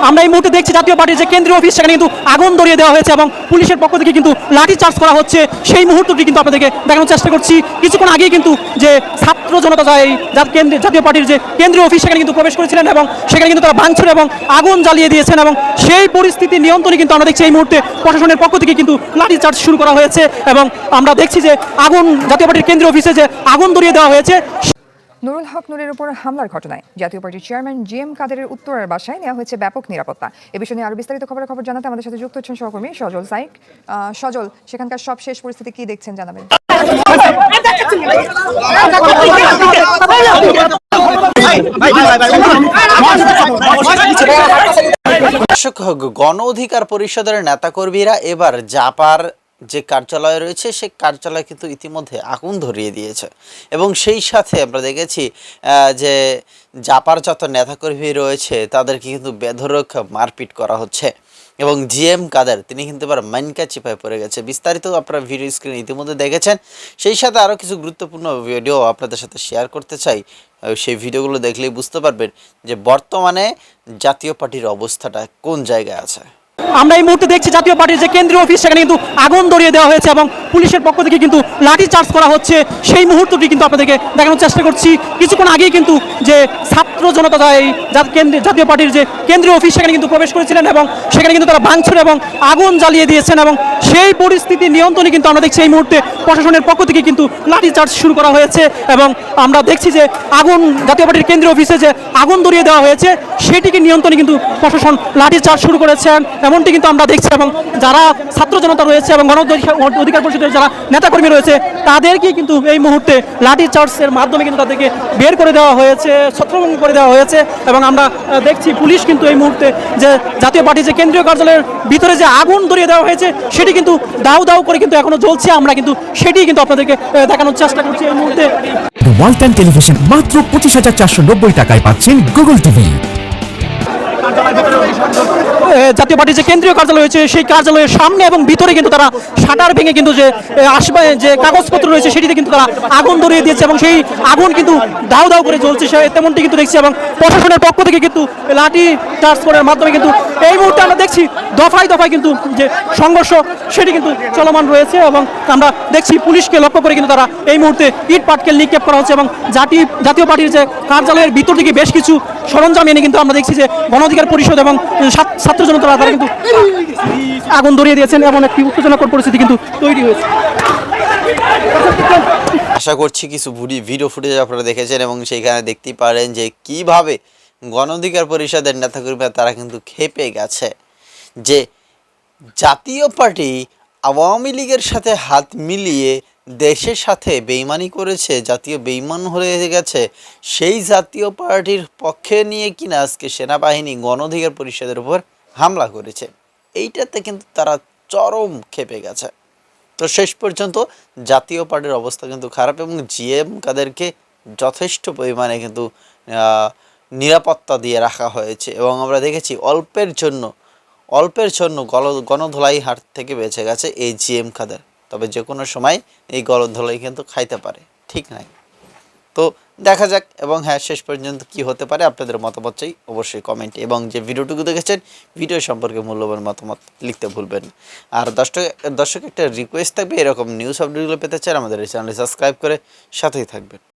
আমরা এই মুহূর্তে দেখছি জাতীয় পার্টির যে কেন্দ্রীয় অফিস সেখানে কিন্তু আগুন ধরিয়ে দেওয়া হয়েছে এবং পুলিশের পক্ষ থেকে কিন্তু লাঠি চার্জ করা হচ্ছে। সেই মুহূর্তটি কিন্তু আপনাদেরকে দেখানোর চেষ্টা করছি। কিছুক্ষণ আগেই কিন্তু যে ছাত্র জনতা জাতীয় পার্টির যে কেন্দ্রীয় অফিস সেখানে কিন্তু প্রবেশ করেছিলেন এবং সেখানে কিন্তু তারা ভাঙচুর এবং আগুন জ্বালিয়ে দিয়েছেন এবং সেই পরিস্থিতি নিয়ন্ত্রণে কিন্তু আমরা দেখছি এই মুহূর্তে প্রশাসনের পক্ষ থেকে কিন্তু লাঠি চার্জ শুরু করা হয়েছে এবং আমরা দেখছি যে আগুন জাতীয় পার্টির কেন্দ্রীয় অফিসে যে আগুন ধরিয়ে দেওয়া হয়েছে। নুরুল হক নুরের উপর হামলার ঘটনায় জাতীয় পার্টির চেয়ারম্যান জিএম কাদেরের উত্তরার বাসায় নেওয়া হয়েছে ব্যাপক নিরাপত্তা। এ বিষয়ে নিয়ে আরো বিস্তারিত খবর জানাতে আমাদের সাথে যুক্ত হচ্ছেন সহকর্মী সজল সাইক। সজল, সেখানকার সব শেষ পরিস্থিতি কি দেখছেন জানাবেন। গণ অধিকার পরিষদের নেতাকর্মীরা এবার জাপার যে কার্যালয় রয়েছে সেই কার্যালয় কিন্তু ইতিমধ্যে আগুন ধরিয়ে দিয়েছে এবং সেই সাথে আমরা দেখেছি যে জাপার যত নেতাকর্মী রয়েছে তাদেরকে কিন্তু বেধড়ক মারপিট করা হচ্ছে এবং জিএম কাদের তিনি কিন্তু এবার মাইনকা চিপায় পড়ে গেছে। বিস্তারিত আপনারা ভিডিও স্ক্রিনে ইতিমধ্যে দেখেছেন। সেই সাথে আরও কিছু গুরুত্বপূর্ণ ভিডিও আপনাদের সাথে শেয়ার করতে চাই। সেই ভিডিওগুলো দেখলেই বুঝতে পারবেন যে বর্তমানে জাতীয় পার্টির অবস্থাটা কোন জায়গায় আছে। আমরা এই মুহূর্তে দেখছি জাতীয় পার্টির যে কেন্দ্রীয় অফিস সেখানে কিন্তু আগুন ধরিয়ে দেওয়া হয়েছে এবং পুলিশের পক্ষ থেকে কিন্তু লাঠি চার্জ করা হচ্ছে। সেই মুহূর্তটি কিন্তু আপনাদেরকে দেখানোর চেষ্টা করছি। কিছুক্ষণ আগেই কিন্তু যে ছাত্র জনতা জাতীয় পার্টির যে কেন্দ্রীয় অফিস সেখানে কিন্তু প্রবেশ করেছিলেন এবং সেখানে কিন্তু তারা ভাঙচুর এবং আগুন জ্বালিয়ে দিয়েছেন এবং সেই পরিস্থিতি নিয়ন্ত্রণে কিন্তু আমরা দেখছি এই মুহূর্তে প্রশাসনের পক্ষ থেকে কিন্তু লাঠি চার্জ শুরু করা হয়েছে এবং আমরা দেখছি যে আগুন জাতীয় পার্টির কেন্দ্রীয় অফিসে যে আগুন ধরিয়ে দেওয়া হয়েছে সেটিকে নিয়ন্ত্রণে কিন্তু প্রশাসন লাঠি চার্জ শুরু করেছেন এমনটি কিন্তু আমরা দেখছি। এবং যারা ছাত্র জনতা রয়েছে এবং গণ অধিকার পরিষদের যারা নেতাকর্মী রয়েছে তাদেরকে কিন্তু এই মুহূর্তে লাঠি চার্জের মাধ্যমে কিন্তু তাদেরকে বের করে দেওয়া হয়েছে, ছত্রভঙ্গ করে দেওয়া হয়েছে এবং আমরা দেখছি পুলিশ কিন্তু এই মুহূর্তে যে জাতীয় পার্টির যে কেন্দ্রীয় কার্যালয়ের ভিতরে যে আগুন ধরিয়ে দেওয়া হয়েছে সেটি কিন্তু দাউ দাউ করে কিন্তু এখনো জ্বলছে। আমরা কিন্তু সেটি কিন্তু আপনাদেরকে দেখানোর চেষ্টা করছি এই মুহূর্তে। ওয়ালটন টেলিভিশন মাত্র 25,490 টাকায় পাচ্ছেন গুগল টিভি। জাতীয় পার্টির যে কেন্দ্রীয় কার্যালয় রয়েছে সেই কার্যালয়ের সামনে এবং ভিতরে কিন্তু তারা শাটার ভেঙে কিন্তু যে যে কাগজপত্র রয়েছে সেটিতে কিন্তু তারা আগুন ধরিয়ে দিয়েছে এবং সেই আগুন কিন্তু দাউ দাউ করে জ্বলছে তেমনটি কিন্তু দেখছি এবং প্রশাসনের পক্ষ থেকে কিন্তু লাঠি চার্জ করার মাধ্যমে কিন্তু এই মুহূর্তে আমরা দেখছি দফায় দফায় কিন্তু যে সংঘর্ষ সেটি কিন্তু চলমান রয়েছে এবং আমরা দেখছি পুলিশকে লক্ষ্য করে কিন্তু তারা এই মুহূর্তে ইট পাটকেল নিক্ষেপ করা হচ্ছে এবং জাতীয় পার্টির যে কার্যালয়ের ভিতর থেকে বেশ কিছু সরঞ্জাম এনে কিন্তু আমরা দেখছি যে গণ অধিকার পরিষদ এবং ছাত্র জনতা তারা কিন্তু আগুন ধরিয়ে দিয়েছেন এমন একটি উত্তেজনাকর পরিস্থিতি কিন্তু তৈরি হয়েছে। আশা করছি কিছু ভিডিও ফুটেজ আপনারা দেখেছেন এবং সেইখানে দেখতেই পারেন যে কিভাবে গণ অধিকার পরিষদের নেতাকর্মীরা তারা কিন্তু খেপে গেছে যে জাতীয় পার্টি আওয়ামী লীগের সাথে হাত মিলিয়ে দেশের সাথে বেইমানি করেছে, জাতীয় বেইমান হয়ে গেছে। সেই জাতীয় পার্টির পক্ষে নিয়ে কিনা আজকে সেনাবাহিনী গণ অধিকার পরিষদের উপর হামলা করেছে। এইটাতে কিন্তু তারা চরম খেপে গেছে। তো শেষ পর্যন্ত জাতীয় পার্টির অবস্থা কিন্তু খারাপ এবং জিএম কাদেরকে যথেষ্ট পরিমাণে কিন্তু নিরাপত্তা দিয়ে রাখা হয়েছে এবং আমরা দেখেছি অল্পের জন্য গণধোলাই হাট থেকে বেঁচে গেছে এই জিএম কাদের। তবে যে কোনো সময় এই গণধোলাই কিন্তু খাইতে পারে, ঠিক নাই। তো দেখা যাক এবং হ্যাঁ শেষ পর্যন্ত কি হতে পারে আপনাদের মতামত চাই অবশ্যই কমেন্টে এবং যে ভিডিওটুকু দেখেছেন ভিডিও সম্পর্কে মূল্যবান মতামত লিখতে ভুলবেন। আর দর্শক একটা রিকোয়েস্ট থাকবে, এরকম নিউজ আপডেটগুলো পেতে চান আমাদের এই চ্যানেলটি সাবস্ক্রাইব করে সাথেই থাকবেন।